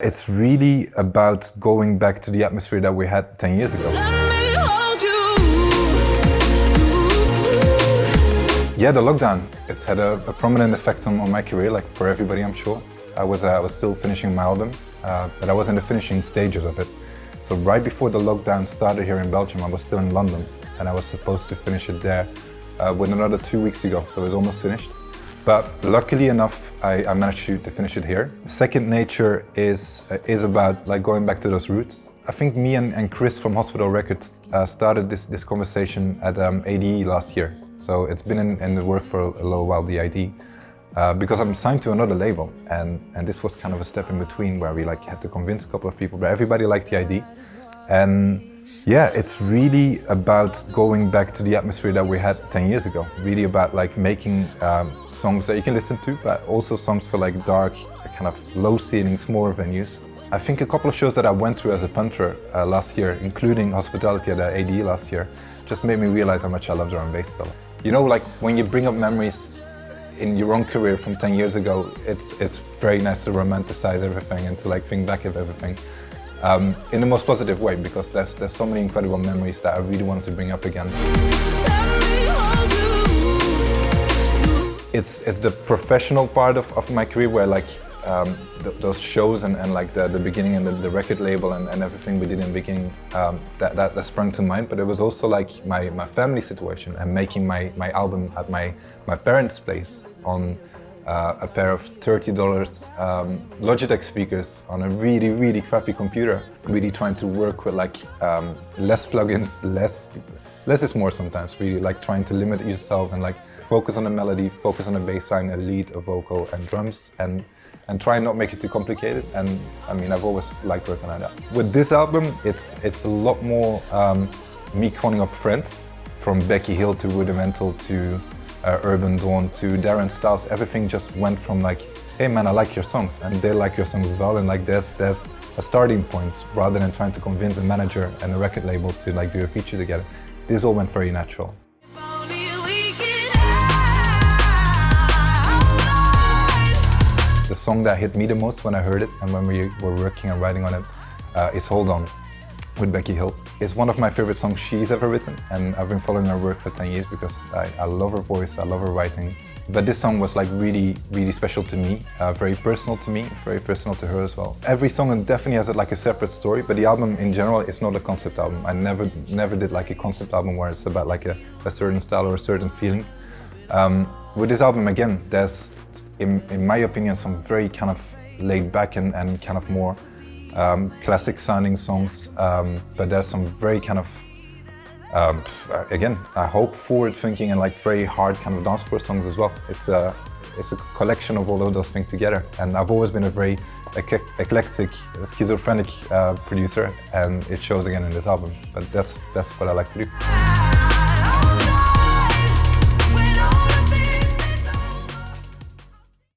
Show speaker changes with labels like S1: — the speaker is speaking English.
S1: It's really about going back to the atmosphere that we had 10 years ago. Yeah, the lockdown, it's had a prominent effect on my career, like for everybody, I'm sure. I was still finishing my album, but I was in the finishing stages of it. So right before the lockdown started here in Belgium, I was still in London, and I was supposed to finish it there with another 2 weeks to go, so it was almost finished. But luckily enough, I managed to finish it here. Second Nature is about like going back to those roots. I think me and Chris from Hospital Records started this conversation at ADE last year. So it's been in the work for a little while, the ID, because I'm signed to another label, and this was kind of a step in between where we like had to convince a couple of people, but everybody liked the ID. And yeah, it's really about going back to the atmosphere that we had 10 years ago. Really about like making songs that you can listen to, but also songs for like dark, kind of low ceiling, smaller venues. I think a couple of shows that I went through as a punter last year, including Hospitality at ADE last year, just made me realize how much I love drum and bass still. You know, like when you bring up memories in your own career from 10 years ago, it's very nice to romanticize everything and to like think back at everything. In the most positive way, because there's so many incredible memories that I really want to bring up again. It's the professional part of my career where like those shows and like the beginning and the record label and everything we did in the beginning, that sprung to mind. But it was also like my family situation and making my album at my parents' place on a pair of $30 Logitech speakers on a really crappy computer. Really trying to work with like less plugins, less is more sometimes. Really like trying to limit yourself and like focus on the melody, focus on the bass line, a lead, a vocal, and drums, and try and not make it too complicated. And I mean, I've always liked working on that. With this album, it's a lot more me calling up friends, from Becky Hill to Rudimental to Urban Dawn to Darren Styles. Everything just went from like, hey man, I like your songs, and they like your songs as well, and like there's a starting point rather than trying to convince a manager and a record label to like do a feature together. This all went very natural. The song that hit me the most when I heard it and when we were working and writing on it is Hold On with Becky Hill. It's one of my favorite songs she's ever written, and I've been following her work for 10 years because I love her voice, I love her writing. But this song was like really special to me, very personal to me, very personal to her as well. Every song definitely has like a separate story, but the album in general is not a concept album. I never did like a concept album where it's about like a certain style or a certain feeling. With this album, again, there's, in my opinion, some very kind of laid back and kind of more classic sounding songs, but there's some very kind of, again, I hope forward thinking and like very hard kind of dance floor songs as well. It's a collection of all of those things together, and I've always been a very eclectic, schizophrenic producer, and it shows again in this album, but that's what I like to do.